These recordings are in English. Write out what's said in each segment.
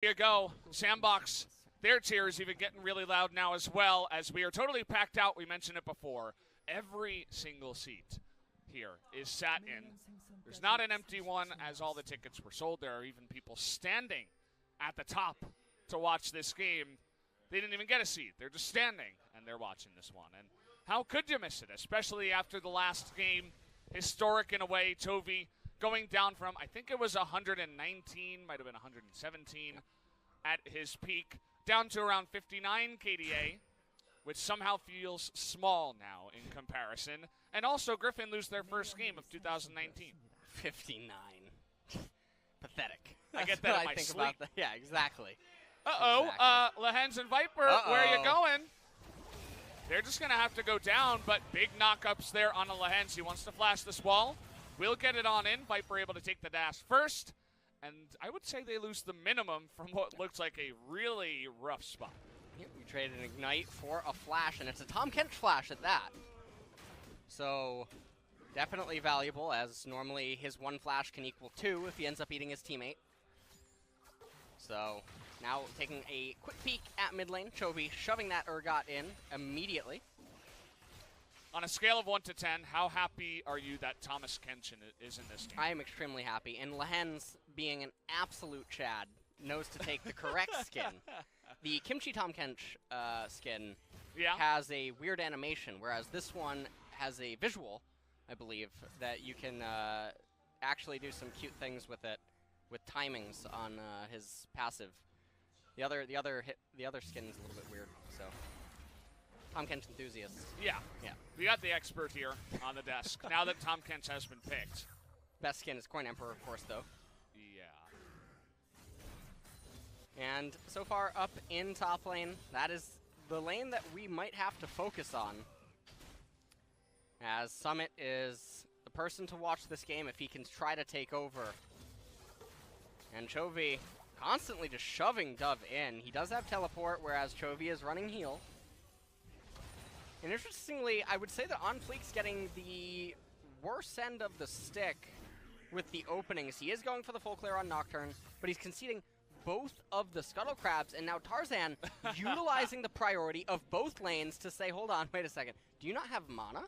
Here you go. Sandbox, their cheers even getting really loud now as well, as we are totally packed out. We mentioned it before. Every single seat here is sat in. There's not an empty one, as all the tickets were sold. There are even people standing at the top to watch this game. They didn't even get a seat. They're just standing, and they're watching this one. And how could you miss it, especially after the last game? Historic in a way. Chovy going down from, I think it was 119, might have been 117 at his peak, down to around 59 KDA, which somehow feels small now in comparison. And also, Griffin lose their first game of 2019. 59. Pathetic. I get that in my sleep. Yeah, exactly. Uh-oh, Exactly. Lehens and Viper, where are you going? They're just going to have to go down, but big knockups there on a Lehens. He wants to flash this wall. We'll get it on in. Viper able to take the dash first. And I would say they lose the minimum from what looks like a really rough spot. Yep, we traded an Ignite for a flash, and it's a Tom Kench flash at that. So, definitely valuable, as normally his one flash can equal 2 if he ends up eating his teammate. So, now taking a quick peek at mid lane. Chovy shoving that Urgot in immediately. On a scale of 1 to 10, how happy are you that Thomas Kenshin is in this game? I am extremely happy. And Lehens, being an absolute Chad, knows to take the correct skin. The Kimchi Tom Kench skin has a weird animation, whereas this one has a visual, I believe, that you can actually do some cute things with it, with timings on his passive. The other skin is a little bit weird, so. Tom Kench enthusiasts. Yeah. We got the expert here on the desk, now that Tom Kench has been picked. Best skin is Coin Emperor, of course, though. Yeah. And so far up in top lane, that is the lane that we might have to focus on, as Summit is the person to watch this game if he can try to take over. And Chovy constantly just shoving Dove in. He does have teleport, whereas Chovy is running heal. And interestingly, I would say that On Fleek's getting the worse end of the stick with the openings. He is going for the full clear on Nocturne, but he's conceding both of the Scuttle Crabs, and now Tarzan utilizing the priority of both lanes to say, hold on, wait a second, do you not have mana?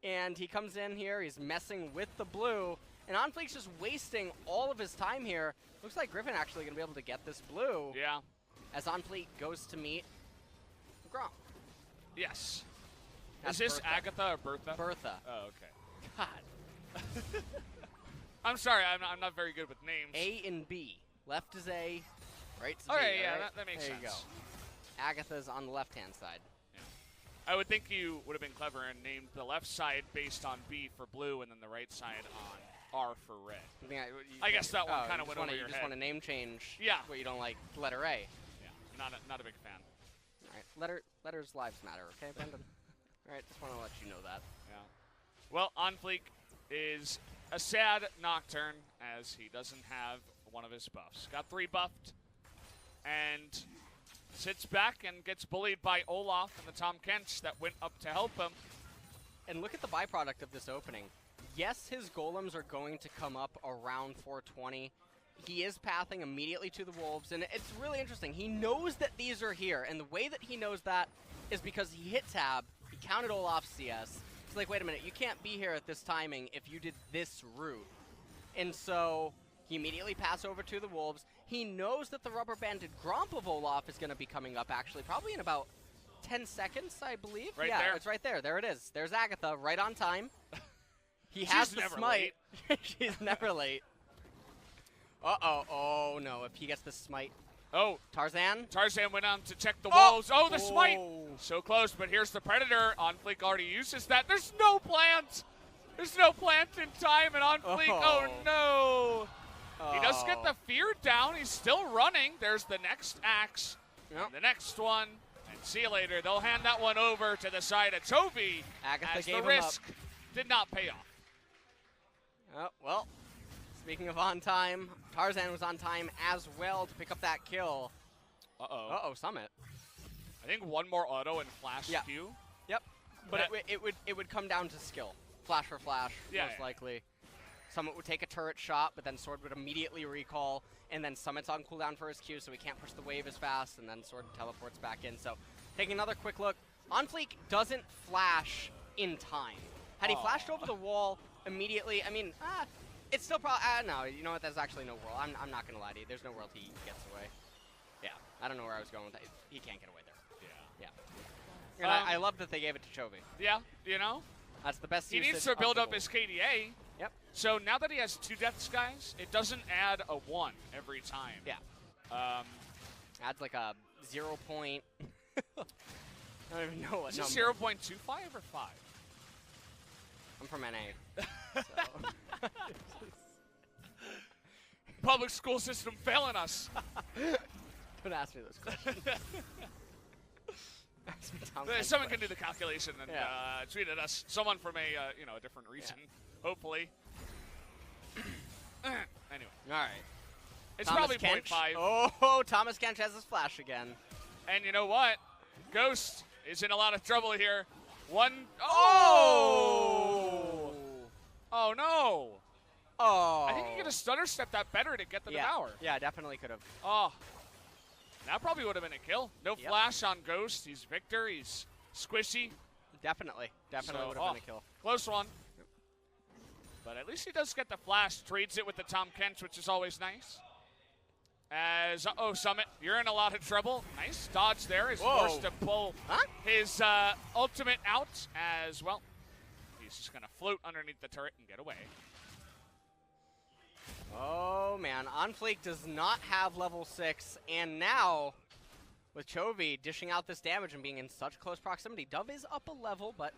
And he comes in here, he's messing with the blue, and On Fleek's just wasting all of his time here. Looks like Griffin actually going to be able to get this blue. Yeah. As On Fleek goes to meet Grom. Yes. That's Is this Bertha. Agatha or Bertha? Bertha. Oh, okay. God. I'm sorry, I'm not very good with names. A and B. Left is A, right is B. Okay, yeah, right? that makes there sense. You go. Agatha's on the left-hand side. Yeah. I would think you would have been clever and named the left side based on B for blue and then the right side on R for red. I guess that one kind of went over your head. You just want to name change what you don't like, letter A. Yeah, not a big fan. All right, letters lives matter, okay, Brendan? All right, just want to let you know that. Yeah. Well, On Fleek is a sad Nocturne, as he doesn't have one of his buffs. Got 3 buffed, and sits back and gets bullied by Olaf and the Tom Kench that went up to help him. And look at the byproduct of this opening. Yes, his golems are going to come up around 420. He is pathing immediately to the Wolves, and it's really interesting. He knows that these are here, and the way that he knows that is because he hit tab, he counted Olaf's CS. He's like, wait a minute, you can't be here at this timing if you did this route. And so he immediately passes over to the Wolves. He knows that the rubber banded Gromp of Olaf is going to be coming up, actually, probably in about 10 seconds, I believe. Right yeah, there. It's right there. There it is. There's Agatha, right on time. He has the smite. She's never late. Uh-oh. Oh, no. If he gets the smite. Oh. Tarzan went on to check the walls. Oh, the smite. Oh. So close, but here's the Predator. On Fleek already uses that. There's no plant. There's no plant in time, and On Fleek, oh no. He does get the fear down. He's still running. There's the next axe. Yep. And the next one. And see you later. They'll hand that one over to the side of Chovy. Agatha as gave the him risk did not pay off. Oh, well, speaking of on time, Tarzan was on time as well to pick up that kill. Uh-oh. Uh-oh, Summit. I think one more auto and flash Q. Yep. But it would come down to skill. Flash for flash, most likely. Summit would take a turret shot, but then Sword would immediately recall, and then Summit's on cooldown for his Q, so he can't push the wave as fast, and then Sword teleports back in. So taking another quick look, OnFleek doesn't flash in time. Had he flashed over the wall immediately, I mean, it's still probably, no, you know what, there's actually no world. I'm not going to lie to you. There's no world he gets away. Yeah, I don't know where I was going with that. He can't get away there. Yeah. And I love that they gave it to Chovy. Yeah, you know? That's the best He usage needs to of build the up gold. his KDA. Yep. So now that he has 2 death skies, it doesn't add a 1 every time. Yeah. Adds like a 0 point. I don't even know what Is number. it 0.25 or 5? I'm from NA. So. Public school system failing us. Don't ask me those questions. Ask me Tom Someone Hanks can do the calculation and Yeah. tweet at us. Someone from a different region, hopefully. Anyway, All right. it's Thomas probably Kench. 0.5. Oh, Thomas Kench has his flash again. And you know what? Ghost is in a lot of trouble here. Oh! Oh no! Oh! I think he could have stutter stepped that better to get the devour. Yeah, definitely could have. Oh, that probably would have been a kill. No Yep. flash on Ghost. He's Victor. He's squishy. Definitely would have been a kill. Close one. But at least he does get the flash. Trades it with the Tom Kench, which is always nice. As, Summit, you're in a lot of trouble. Nice dodge there. He's forced to pull his ultimate out as well. He's just going to float underneath the turret and get away. Oh, man. OnFleek does not have level 6, and now, with Chovy dishing out this damage and being in such close proximity, Dove is up a level, but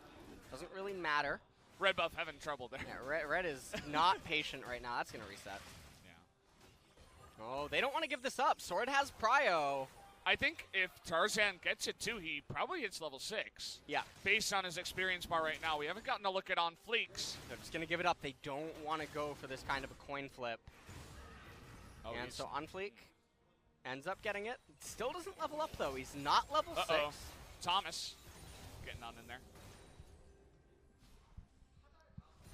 doesn't really matter. Red buff having trouble there. Yeah, Red is not patient right now. That's going to reset. Yeah. Oh, they don't want to give this up. Sword has Prio. I think if Tarzan gets it too, he probably hits level 6. Yeah. Based on his experience bar right now. We haven't gotten a look at OnFleek's. They're just going to give it up. They don't want to go for this kind of a coin flip. Oh, and so OnFleek ends up getting it. Still doesn't level up, though. He's not level 6. Thomas getting on in there.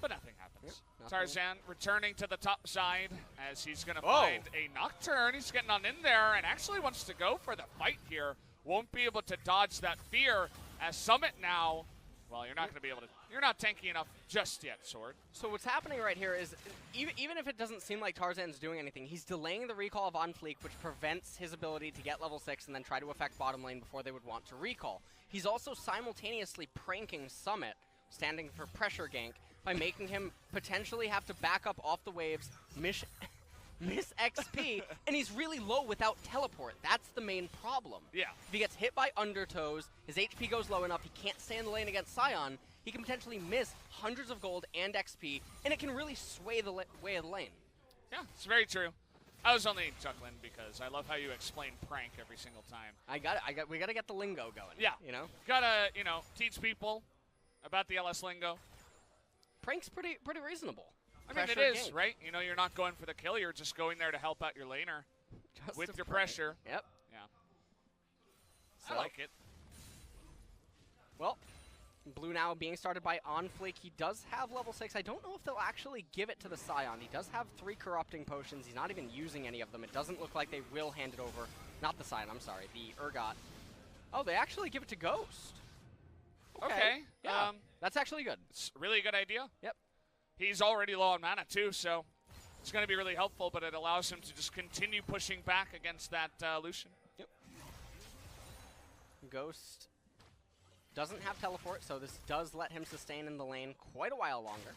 But nothing happens. Yep, nothing. Tarzan returning to the top side as he's going to find a Nocturne. He's getting on in there and actually wants to go for the fight here. Won't be able to dodge that fear as Summit now. Well, you're not going to be able to. You're not tanky enough just yet, Sword. So what's happening right here is, even if it doesn't seem like Tarzan's doing anything, he's delaying the recall of OnFleek, which prevents his ability to get level 6 and then try to affect bottom lane before they would want to recall. He's also simultaneously pranking Summit, standing for pressure gank, by making him potentially have to back up off the waves, miss XP, and he's really low without teleport. That's the main problem. Yeah. If he gets hit by undertows, his HP goes low enough, he can't stay in the lane against Sion, he can potentially miss hundreds of gold and XP, and it can really sway the way of the lane. Yeah, it's very true. I was only chuckling because I love how you explain prank every single time. We gotta get the lingo going. Yeah. You know? Gotta, teach people about the LS lingo. Prank's pretty reasonable. I mean, it is, right? You're not going for the kill. You're just going there to help out your laner with your pressure. Yep. Yeah. So, I like it. Well, Blue now being started by OnFleek. He does have level 6. I don't know if they'll actually give it to the Sion. He does have 3 corrupting potions. He's not even using any of them. It doesn't look like they will hand it over. Not the Sion, I'm sorry. The Urgot. Oh, they actually give it to Ghost. Okay. Yeah. That's actually good. It's really a good idea. Yep. He's already low on mana, too, so it's going to be really helpful, but it allows him to just continue pushing back against that Lucian. Yep. Ghost doesn't have teleport, so this does let him sustain in the lane quite a while longer.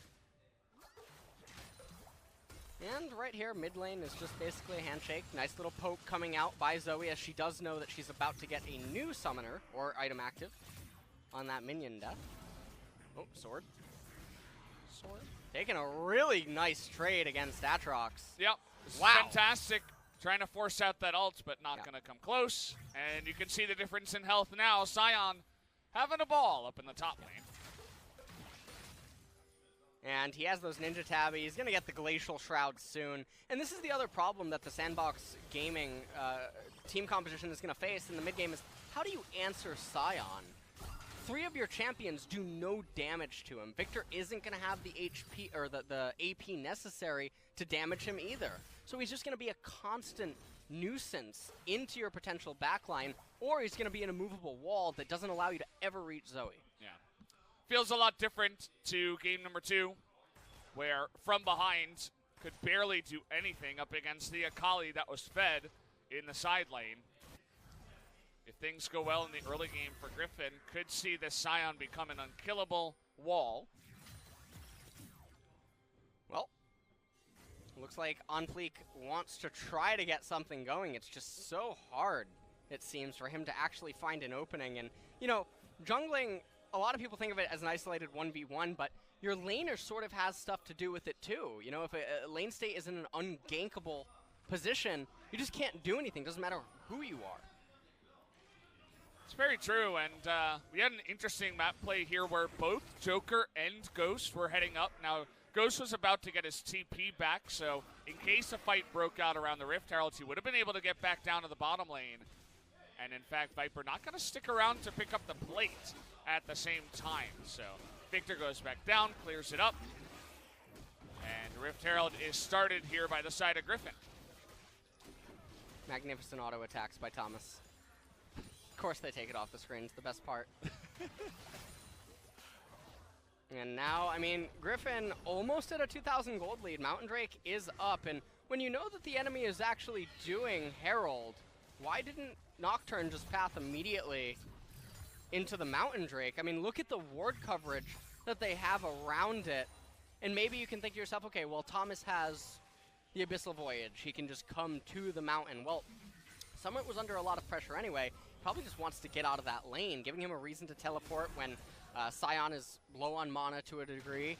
And right here, mid lane is just basically a handshake. Nice little poke coming out by Zoe as she does know that she's about to get a new summoner, or item active, on that minion death. Oh, sword. Sword. Taking a really nice trade against Atrox. Yep. Wow. Fantastic. Trying to force out that ult, but not going to come close. And you can see the difference in health now. Sion having a ball up in the top lane. And he has those Ninja Tabby. He's going to get the Glacial Shroud soon. And this is the other problem that the Sandbox Gaming team composition is going to face in the mid game is how do you answer Sion 3 of your champions do no damage to him. Victor isn't going to have the HP or the AP necessary to damage him either. So he's just going to be a constant nuisance into your potential backline, or he's going to be an immovable wall that doesn't allow you to ever reach Zoe. Yeah. Feels a lot different to game number 2, where from behind could barely do anything up against the Akali that was fed in the side lane. If things go well in the early game for Griffin, could see this Scion become an unkillable wall. Well, looks like Onfleek wants to try to get something going. It's just so hard, it seems, for him to actually find an opening. And, you know, jungling, a lot of people think of it as an isolated 1v1, but your laner sort of has stuff to do with it too. You know, if a lane state is in an ungankable position, you just can't do anything. Doesn't matter who you are. It's very true, and we had an interesting map play here where both Joker and Ghost were heading up. Now, Ghost was about to get his TP back, so in case a fight broke out around the Rift Herald, he would have been able to get back down to the bottom lane. And in fact, Viper not going to stick around to pick up the plate at the same time. So Victor goes back down, clears it up, and Rift Herald is started here by the side of Griffin. Magnificent auto attacks by Thomas. Of course they take it off the screen, it's the best part. And now, I mean, Griffin almost at a 2,000 gold lead. Mountain Drake is up, and when you know that the enemy is actually doing Herald, why didn't Nocturne just path immediately into the Mountain Drake? I mean, look at the ward coverage that they have around it, and maybe you can think to yourself, okay, well, Thomas has the Abyssal Voyage. He can just come to the mountain. Well, Summit was under a lot of pressure anyway. Probably just wants to get out of that lane, giving him a reason to teleport when Scion is low on mana to a degree.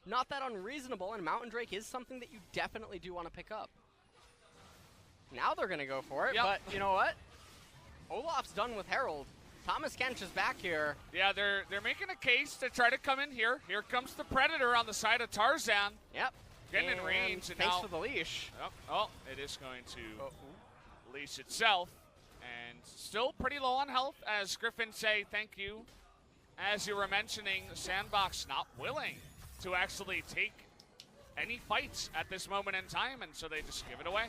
Not that unreasonable, and Mountain Drake is something that you definitely do want to pick up. Now they're going to go for it, Yep. but you know what? Olaf's done with Herald. Thomas Kench is back here. Yeah, they're making a case to try to come in here. Here comes the Predator on the side of Tarzan. Yep. Getting in range. And thanks now, for the leash. Oh, it is going to leash itself. And still pretty low on health, as Griffin say thank you. As you were mentioning, Sandbox not willing to actually take any fights at this moment in time, and so they just give it away.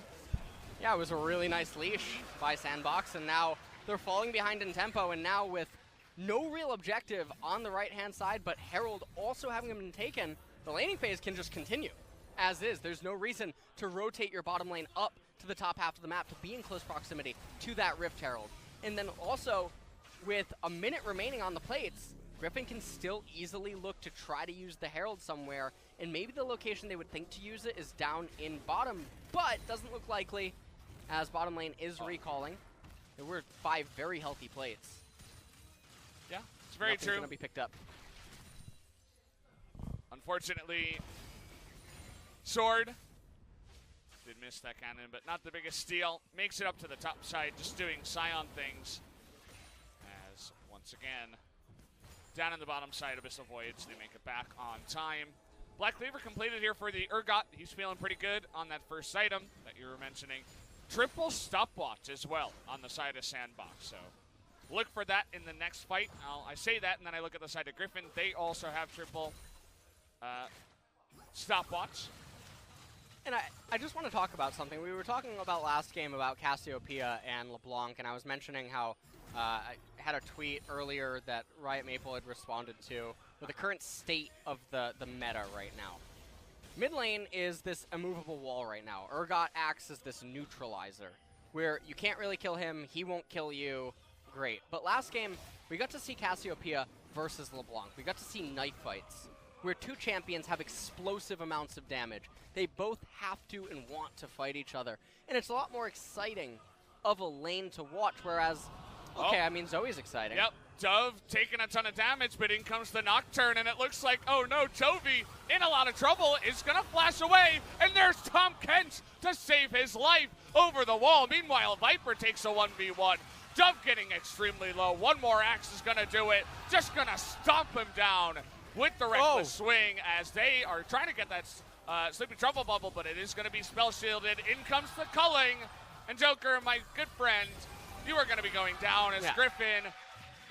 Yeah, it was a really nice leash by Sandbox, and now they're falling behind in tempo, and now with no real objective on the right-hand side, but Herald also having been taken, the laning phase can just continue as is. There's no reason to rotate your bottom lane up to the top half of the map to be in close proximity to that Rift Herald. And then also, with a minute remaining on the plates, Griffin can still easily look to try to use the Herald somewhere, and maybe the location they would think to use it is down in bottom, but doesn't look likely, as bottom lane is recalling. There were 5 very healthy plates. Yeah, it's very Nothing's true. Gonna be picked up. Unfortunately, Sword did miss that cannon, but not the biggest steal. Makes it up to the top side, just doing Scion things. As, once again, down in the bottom side, Abyssal Voyage, they make it back on time. Black Cleaver completed here for the Urgot. He's feeling pretty good on that first item that you were mentioning. Triple stopwatch as well on the side of Sandbox, so look for that in the next fight. I say that, and then I look at the side of Griffin. They also have triple stopwatch. And I just want to talk about something. We were talking about last game about Cassiopeia and LeBlanc, and I was mentioning how I had a tweet earlier that Riot Maple had responded to with the current state of the meta right now. Mid lane is this immovable wall right now. Urgot acts as this neutralizer, where you can't really kill him, he won't kill you, great. But last game, we got to see Cassiopeia versus LeBlanc. We got to see knife fights, where 2 champions have explosive amounts of damage. They both have to and want to fight each other. And it's a lot more exciting of a lane to watch, whereas, okay, I mean, Zoe's exciting. Yep, Dove taking a ton of damage, but in comes the Nocturne, and it looks like, oh no, Chovy in a lot of trouble, is going to flash away, and there's Tom Kent to save his life over the wall. Meanwhile, Viper takes a 1v1. Dove getting extremely low. One more axe is going to do it. Just going to stomp him down with the reckless swing, as they are trying to get that Sleepy Trouble Bubble, but it is going to be spell shielded. In comes the culling, and Joker, my good friend, you are going to be going down as Griffin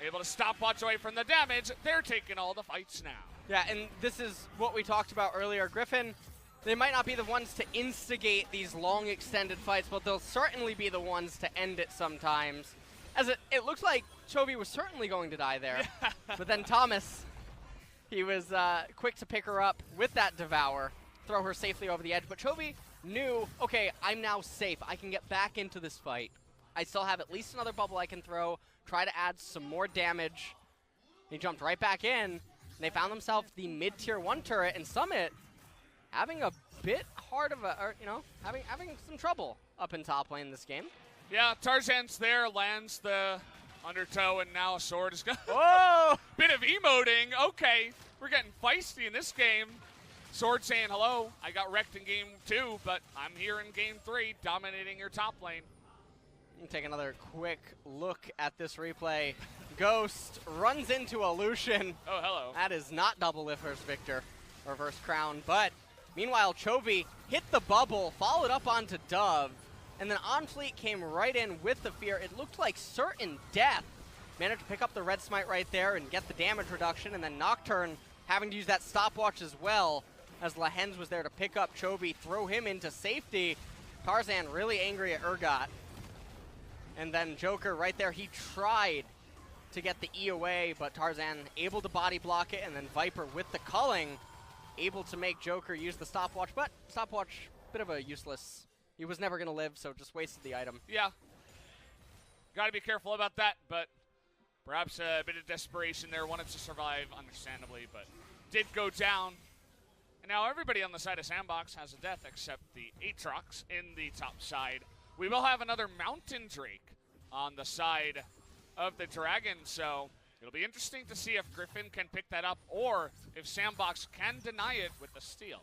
able to stopwatch away from the damage. They're taking all the fights now. Yeah, and this is what we talked about earlier. Griffin, they might not be the ones to instigate these long extended fights, but they'll certainly be the ones to end it sometimes. As it looks like Chovy was certainly going to die there. But then Thomas, he was quick to pick her up with that Devour, throw her safely over the edge. But Chovy knew, okay, I'm now safe. I can get back into this fight. I still have at least another bubble I can throw, try to add some more damage. He jumped right back in, and they found themselves the mid-tier 1 turret, and Summit having a bit hard of a, or, you know, having some trouble up in top lane this game. Yeah, Tarzan's there, lands the undertow, and now a sword is going. Whoa! Bit of emoting. Okay, we're getting feisty in this game. Sword saying hello. I got wrecked in game 2, but I'm here in game 3, dominating your top lane. Take another quick look at this replay. Ghost runs into a Lucian. Oh, hello. That is not double lift versus Victor, or versus Crown. But meanwhile, Chovy hit the bubble, followed up onto Dove, and then On Fleet came right in with the fear. It looked like certain death. Managed to pick up the red smite right there and get the damage reduction, and then Nocturne having to use that stopwatch as well, as Lehens was there to pick up Chovy, throw him into safety. Tarzan really angry at Urgot. And then Joker right there, he tried to get the E away, but Tarzan able to body block it, and then Viper with the culling, able to make Joker use the stopwatch, but stopwatch, bit of a useless. He was never going to live, so just wasted the item. Yeah. Got to be careful about that, but perhaps a bit of desperation there. Wanted to survive, understandably, but did go down. And now everybody on the side of Sandbox has a death except the Aatrox in the top side. We will have another Mountain Drake on the side of the Dragon, so it'll be interesting to see if Griffin can pick that up or if Sandbox can deny it with the steal.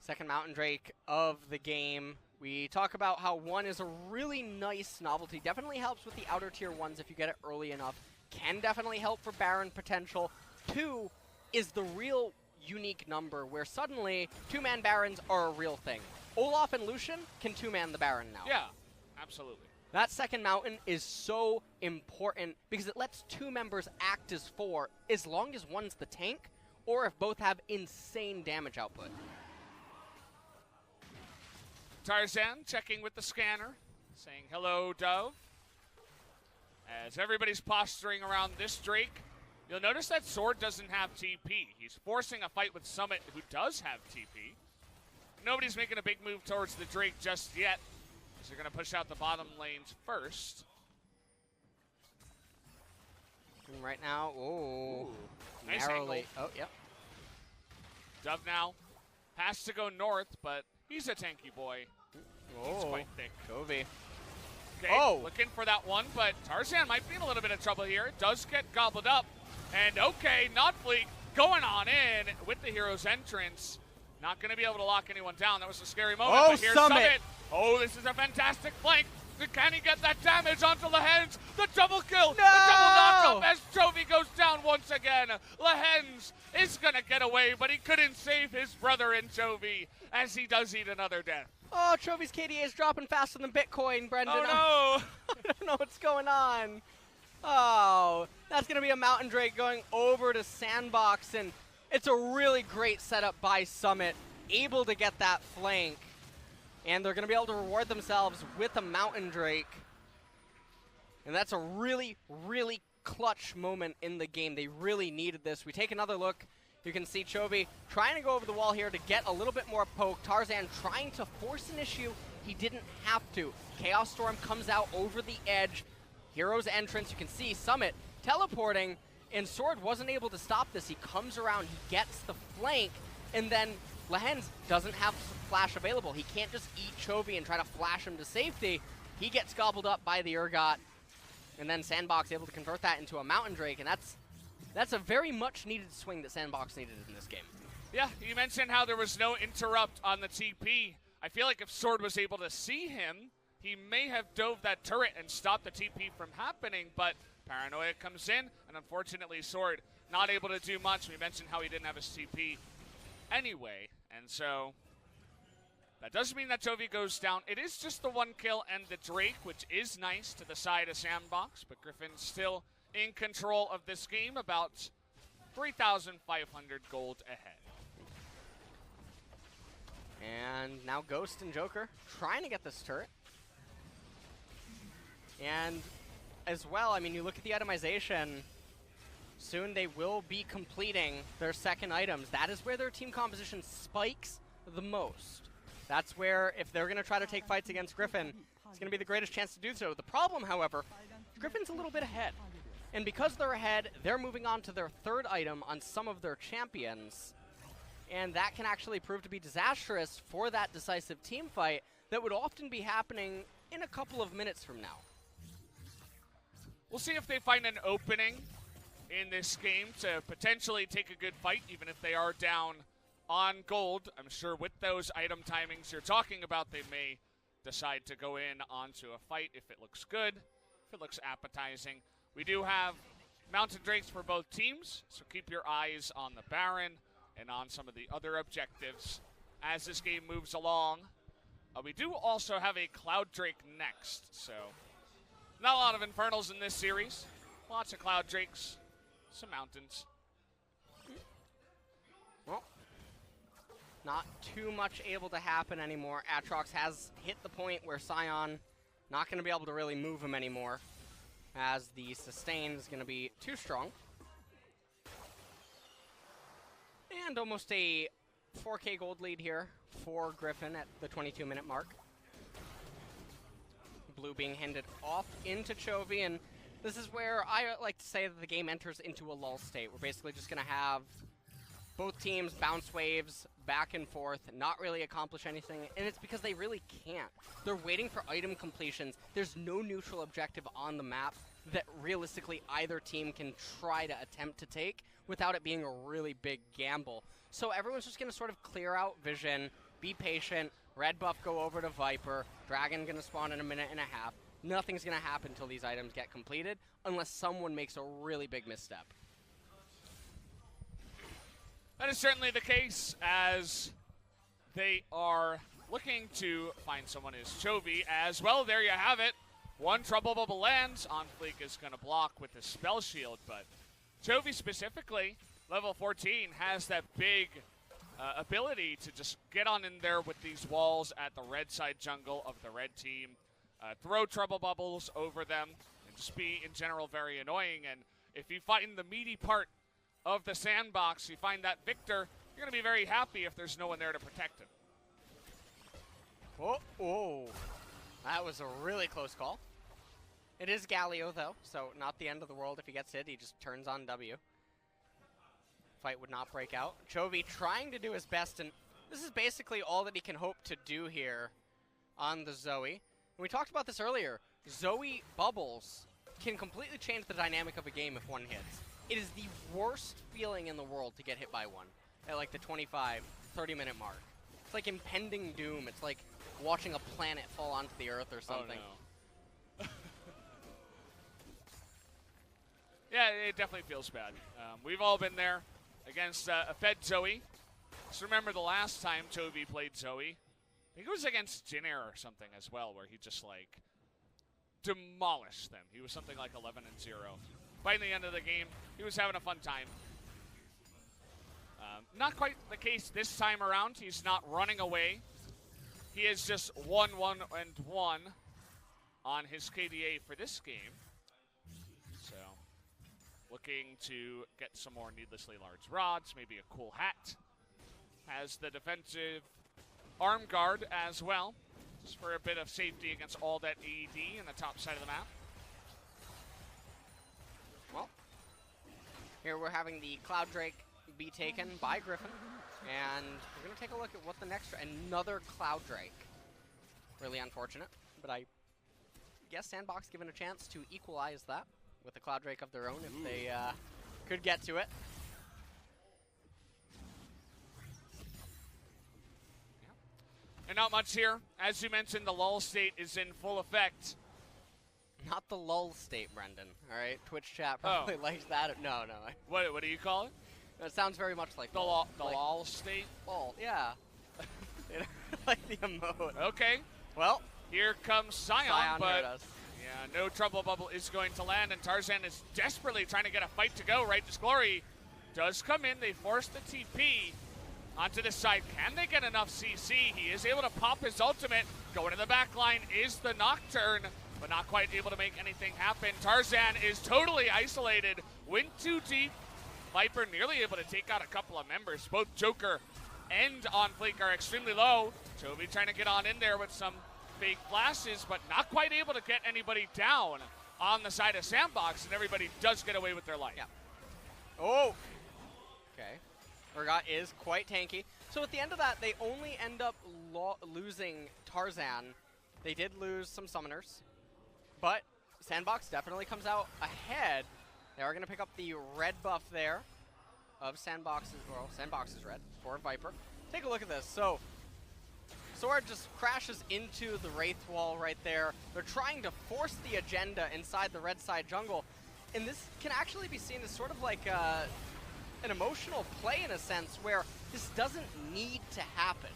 Second Mountain Drake of the game. We talk about how 1 is a really nice novelty. Definitely helps with the outer tier 1s if you get it early enough. Can definitely help for Baron potential. 2 is the real unique number where suddenly 2-man Barons are a real thing. Olaf and Lucian can 2-man the Baron now. Yeah, absolutely. That second Mountain is so important because it lets 2 members act as 4 as long as one's the tank or if both have insane damage output. Tarzan checking with the scanner, saying hello, Dove. As everybody's posturing around this Drake, you'll notice that Sword doesn't have TP. He's forcing a fight with Summit, who does have TP. Nobody's making a big move towards the Drake just yet, because they're going to push out the bottom lanes first. And right now, ooh, nice narrowly. Angle. Oh, yep. Dove now has to go north, but he's a tanky boy. He's quite thick. Chovy. Okay, looking for that one, but Tarzan might be in a little bit of trouble here. It does get gobbled up. And okay, Notfleek going on in with the hero's entrance. Not going to be able to lock anyone down. That was a scary moment. Oh, but here's Summit. Oh, this is a fantastic flank. Can he get that damage onto Lehens? The double kill. No! The double knockup as Chovy goes down once again. Lehens is going to get away, but he couldn't save his brother in Chovy as he does eat another death. Oh, Chovy's KDA is dropping faster than Bitcoin, Brendan. Oh, no. I don't know what's going on. Oh, that's going to be a Mountain Drake going over to Sandbox, and it's a really great setup by Summit, able to get that flank. And they're going to be able to reward themselves with a Mountain Drake. And that's a really, really clutch moment in the game. They really needed this. We take another look. You can see Chovy trying to go over the wall here to get a little bit more poke. Tarzan trying to force an issue. He didn't have to. Chaos Storm comes out over the edge. Hero's entrance. You can see Summit teleporting. And Sword wasn't able to stop this. He comes around. He gets the flank. And then Lehens doesn't have flash available. He can't just eat Chovy and try to flash him to safety. He gets gobbled up by the Urgot. And then Sandbox able to convert that into a Mountain Drake. And that's a very much needed swing that Sandbox needed in this game. Yeah, you mentioned how there was no interrupt on the TP. I feel like if Sword was able to see him, he may have dove that turret and stopped the TP from happening, but Paranoia comes in, and unfortunately Sword not able to do much. We mentioned how he didn't have his TP anyway, and so That doesn't mean that Chovy goes down. It is just the 1 kill and the Drake, which is nice to the side of Sandbox, but Griffin's still in control of this game, about 3,500 gold ahead. And now Ghost and Joker trying to get this turret. And as well, I mean, you look at the itemization, soon they will be completing their second items. That is where their team composition spikes the most. That's where, if they're going to try to take fights against Griffin, it's going to be the greatest chance to do so. The problem, however, Griffin's a little bit ahead. And because they're ahead, they're moving on to their third item on some of their champions. And that can actually prove to be disastrous for that decisive team fight that would often be happening in a couple of minutes from now. We'll see if they find an opening in this game to potentially take a good fight, even if they are down on gold. I'm sure with those item timings you're talking about, they may decide to go in onto a fight if it looks good, if it looks appetizing. We do have Mountain Drakes for both teams, so keep your eyes on the Baron and on some of the other objectives as this game moves along. We do also have a Cloud Drake next, so not a lot of Infernals in this series. Lots of Cloud Drakes, some Mountains. Well, not too much able to happen anymore. Atrox has hit the point where Scion not going to be able to really move him anymore, as the sustain is going to be too strong. And almost a 4K gold lead here for Griffin at the 22-minute mark. Blue being handed off into Chovy, and this is where I like to say that the game enters into a lull state. We're basically just going to have both teams bounce waves back and forth, not really accomplish anything, and it's because they really can't. They're waiting for item completions. There's no neutral objective on the map that realistically either team can try to attempt to take without it being a really big gamble. So everyone's just going to sort of clear out vision, be patient, red buff go over to Viper, Dragon going to spawn in a minute and a half. Nothing's going to happen until these items get completed unless someone makes a really big misstep. That is certainly the case, as they are looking to find someone as Chovy as well. There you have it. One Trouble Bubble lands. On Fleek is going to block with the Spell Shield, but Chovy specifically, level 14, has that big ability to just get on in there with these walls at the red side jungle of the red team, throw Trouble Bubbles over them, and just be, in general, very annoying. And if you find the meaty part of the sandbox, you find that Victor, you're going to be very happy if there's no one there to protect him. Oh, that was a really close call. It is Galio, though, so not the end of the world if he gets hit. He just turns on W. Fight would not break out. Chovy trying to do his best, and this is basically all that he can hope to do here on the Zoe. And we talked about this earlier. Zoe bubbles can completely change the dynamic of a game if one hits. It is the worst feeling in the world to get hit by one at like the 25, 30-minute mark. It's like impending doom. It's like watching a planet fall onto the earth or something. Oh, no. Yeah, it definitely feels bad. We've all been there against a fed Zoe. Just remember the last time Chovy played Zoe. I think it was against Jin Air or something as well, where he just like demolished them. He was something like 11-0. By the end of the game, he was having a fun time. Not quite the case this time around. He's not running away. He is just 1-1-1 on his KDA for this game. So, looking to get some more needlessly large rods, maybe a cool hat. Has the defensive arm guard as well, just for a bit of safety against all that AED in the top side of the map. Well, here we're having the Cloud Drake be taken by Griffin, and we're going to take a look at what the next, another Cloud Drake. Really unfortunate, but I guess Sandbox given a chance to equalize that with a Cloud Drake of their own if they could get to it. And not much here. As you mentioned, the lull state is in full effect. Not the lull state, Brendan. All right, Twitch chat probably likes that. No. What do you call it? It sounds very much like the lull state. Lull, yeah. Like the emote. Okay, Well, here comes Scion, Scion but heard us. yeah, no trouble bubble is going to land, and Tarzan is desperately trying to get a fight to go. Righteous Glory does come in. They force the TP onto this side. Can they get enough CC? He is able to pop his ultimate. Going to the back line is the Nocturne, but not quite able to make anything happen. Tarzan is totally isolated. Went too deep. Viper nearly able to take out a couple of members. Both Joker and On Fleek are extremely low. Chovy trying to get on in there with some fake flashes, but not quite able to get anybody down on the side of Sandbox, and everybody does get away with their life. Yeah. Oh! Okay. Urgot is quite tanky. So at the end of that, they only end up losing Tarzan. They did lose some summoners, but Sandbox definitely comes out ahead. They are going to pick up the red buff there of Sandbox's, well, Sandbox's red for Viper. Take a look at this. So Sword just crashes into the Wraith wall right there. They're trying to force the agenda inside the red side jungle, and this can actually be seen as sort of like an emotional play in a sense, where this doesn't need to happen.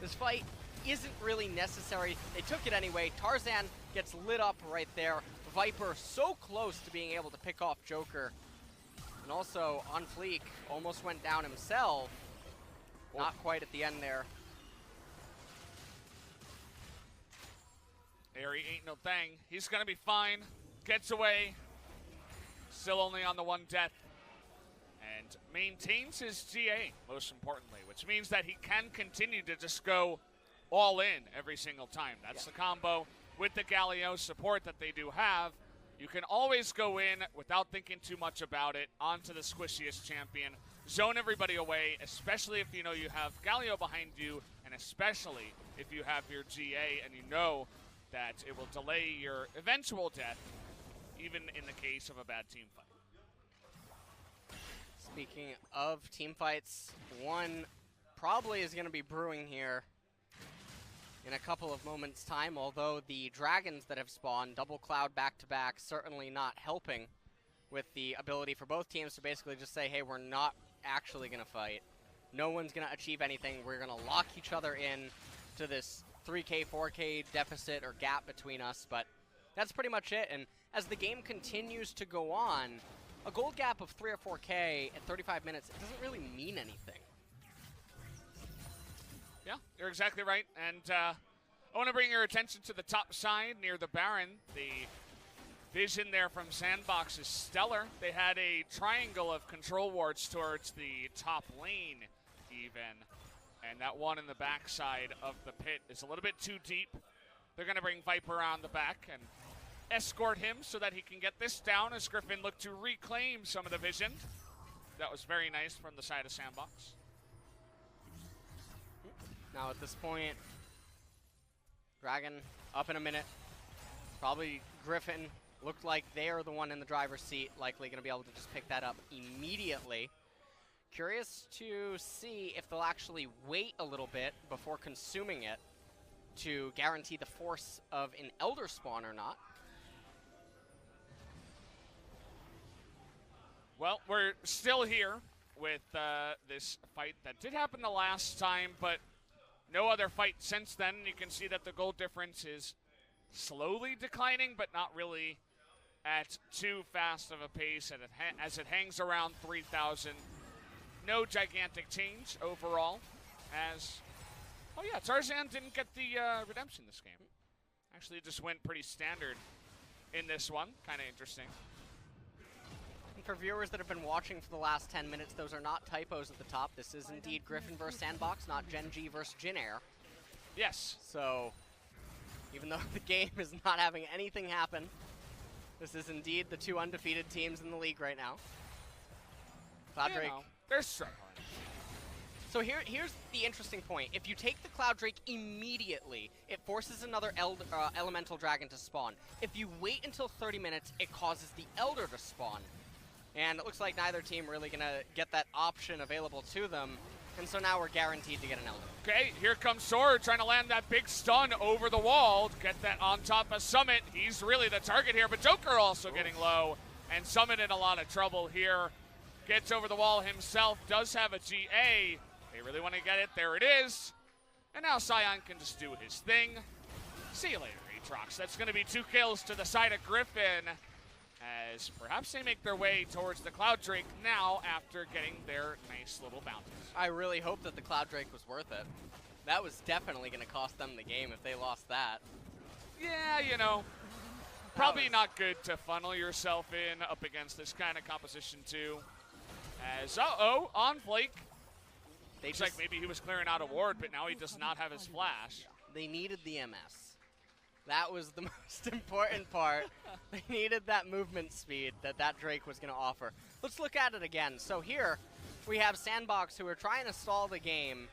This fight isn't really necessary. They took it anyway. Tarzan gets lit up right there. Viper so close to being able to pick off Joker. And also, On Fleek almost went down himself. Not quite at the end there. Airy ain't no thing. He's going to be fine. Gets away. Still only on the one death. And maintains his GA, most importantly, which means that he can continue to just go all in every single time. That's the combo with the Galio support that they do have. You can always go in without thinking too much about it, onto the squishiest champion. Zone everybody away, especially if you know you have Galio behind you, and especially if you have your GA and you know that it will delay your eventual death, even in the case of a bad team fight. Speaking of team fights, one probably is going to be brewing here in a couple of moments' time, although the dragons that have spawned, double cloud back-to-back, certainly not helping with the ability for both teams to basically just say, hey, we're not actually going to fight. No one's going to achieve anything. We're going to lock each other in to this 3K, 4K deficit or gap between us, but that's pretty much it. And as the game continues to go on, a gold gap of 3 or 4K at 35 minutes, it doesn't really mean anything. Yeah, you're exactly right. And I want to bring your attention to the top side near the Baron. The vision there from Sandbox is stellar. They had a triangle of control wards towards the top lane, even. And that one in the backside of the pit is a little bit too deep. They're going to bring Viper on the back and escort him so that he can get this down as Griffin looked to reclaim some of the vision. That was very nice from the side of Sandbox. Now at this point, Dragon up in a minute. Probably Griffin looked like they're the one in the driver's seat, likely going to be able to just pick that up immediately. Curious to see if they'll actually wait a little bit before consuming it to guarantee the force of an Elder spawn or not. Well, we're still here with this fight that did happen the last time, but no other fight since then. You can see that the gold difference is slowly declining, but not really at too fast of a pace as it hangs around 3,000. No gigantic change overall as, oh yeah, Tarzan didn't get the redemption this game. Actually just went pretty standard in this one. Kind of interesting. And for viewers that have been watching for the last 10 minutes, those are not typos at the top. This is indeed Griffin versus Sandbox, not Gen G versus Jin Air. Yes. So, even though the game is not having anything happen, this is indeed the two undefeated teams in the league right now. Cloud Drake. They're struggling. So here's the interesting point. If you take the Cloud Drake immediately, it forces another elemental dragon to spawn. If you wait until 30 minutes, it causes the Elder to spawn. And it looks like neither team really going to get that option available to them. And so now we're guaranteed to get an Elder. Okay, here comes Sword trying to land that big stun over the wall. Get that on top of Summit. He's really the target here, but Joker also getting low. And Summit in a lot of trouble here. Gets over the wall himself, does have a GA. They really want to get it. There it is. And now Sion can just do his thing. See you later, Aatrox. That's going to be 2 kills to the side of Griffin, as perhaps they make their way towards the Cloud Drake now after getting their nice little bounties. I really hope that the Cloud Drake was worth it. That was definitely going to cost them the game if they lost that. Yeah, you know, probably not good to funnel yourself in up against this kind of composition too. As, on Flake. Looks like maybe he was clearing out a ward, but now he does not have his flash. They needed the MS. That was the most important part. They needed that movement speed that Drake was going to offer. Let's look at it again. So here we have Sandbox, who are trying to stall the game,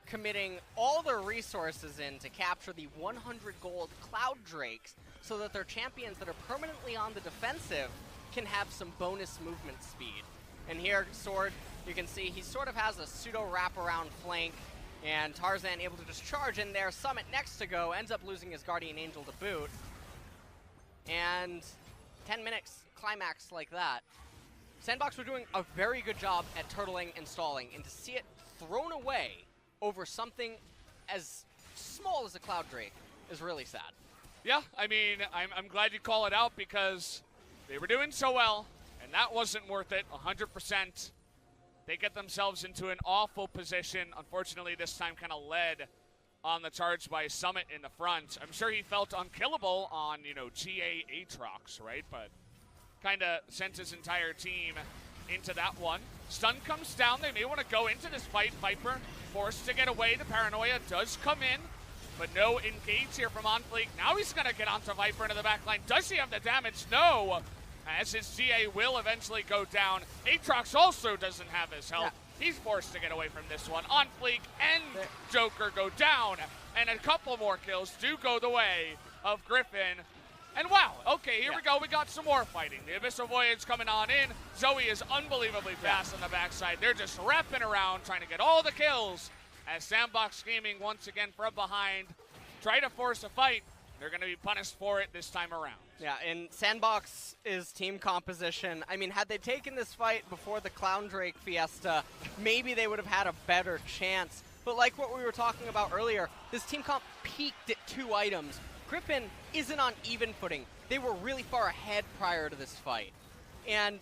committing all their resources in to capture the 100 gold Cloud Drakes so that their champions that are permanently on the defensive can have some bonus movement speed. And here, Sword, you can see he sort of has a pseudo wraparound flank, and Tarzan able to just charge in there. Summit next to go, ends up losing his Guardian Angel to boot. And 10 minutes climax like that. Sandbox were doing a very good job at turtling and stalling, and to see it thrown away over something as small as a Cloud Drake is really sad. Yeah, I mean, I'm glad you call it out because they were doing so well, and that wasn't worth it, 100%. They get themselves into an awful position. Unfortunately, this time kind of led on the charge by Summit in the front. I'm sure he felt unkillable on, GA Aatrox, right? But kind of sent his entire team into that one. Stun comes down. They may want to go into this fight. Viper forced to get away. The Paranoia does come in, but no engage here from OnFleek. Now he's going to get onto Viper into the backline. Does he have the damage? No. As his GA will eventually go down. Aatrox also doesn't have his health. Yeah. He's forced to get away from this one. OnFleek and Joker go down, and a couple more kills do go the way of Griffin. And wow, okay, here we go. We got some more fighting. The Abyssal Voyage coming on in. Zoe is unbelievably fast on the backside. They're just wrapping around, trying to get all the kills as Sandbox Gaming once again from behind try to force a fight. They're going to be punished for it this time around. Yeah, in Sandbox's team composition, I mean, had they taken this fight before the Clown Drake Fiesta, maybe they would have had a better chance. But like what we were talking about earlier, this team comp peaked at 2 items. Griffin isn't on even footing. They were really far ahead prior to this fight. And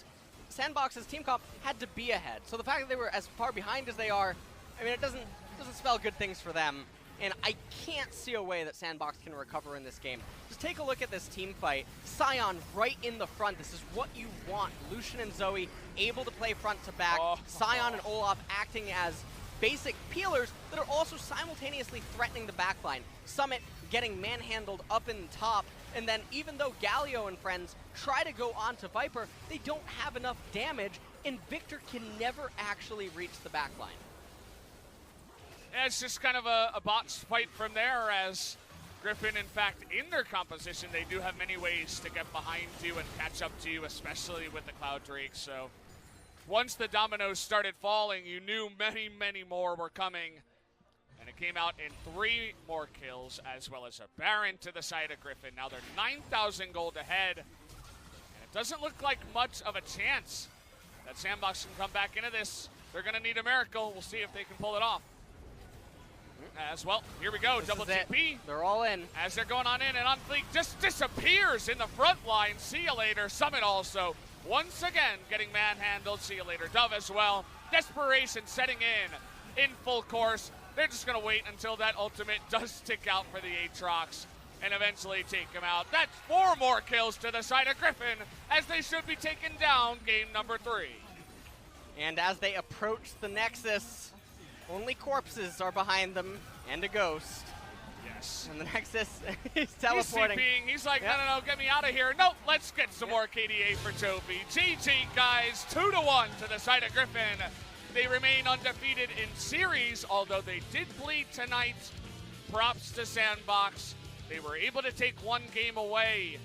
Sandbox's team comp had to be ahead. So the fact that they were as far behind as they are, I mean, it doesn't spell good things for them. And I can't see a way that Sandbox can recover in this game. Just take a look at this team fight. Sion right in the front. This is what you want. Lucian and Zoe able to play front to back. Sion and Olaf acting as basic peelers that are also simultaneously threatening the backline. Summit getting manhandled up in the top. And then even though Galio and friends try to go onto Viper, they don't have enough damage, and Victor can never actually reach the backline. Yeah, it's just kind of a botched fight from there, as Griffin, in fact, in their composition, they do have many ways to get behind you and catch up to you, especially with the Cloud Drake. So once the dominoes started falling, you knew many, many more were coming. And it came out in 3 more kills, as well as a Baron to the side of Griffin. Now they're 9,000 gold ahead, and it doesn't look like much of a chance that Sandbox can come back into this. They're going to need a miracle. We'll see if they can pull it off. As well, here we go, double TP. They're all in. As they're going on in, and OnFleek just disappears in the front line. See you later. Summit also, once again, getting manhandled. See you later, Dove as well. Desperation setting in full course. They're just going to wait until that ultimate does stick out for the Aatrox and eventually take him out. That's 4 more kills to the side of Griffin, as they should be taken down game number 3. And as they approach the Nexus, only corpses are behind them, and a ghost. Yes. And the Nexus is teleporting. He's like, no, get me out of here. Nope, let's get some more KDA for Toby. GG, guys, 2-1 to the side of Griffin. They remain undefeated in series, although they did bleed tonight. Props to Sandbox. They were able to take 1 game away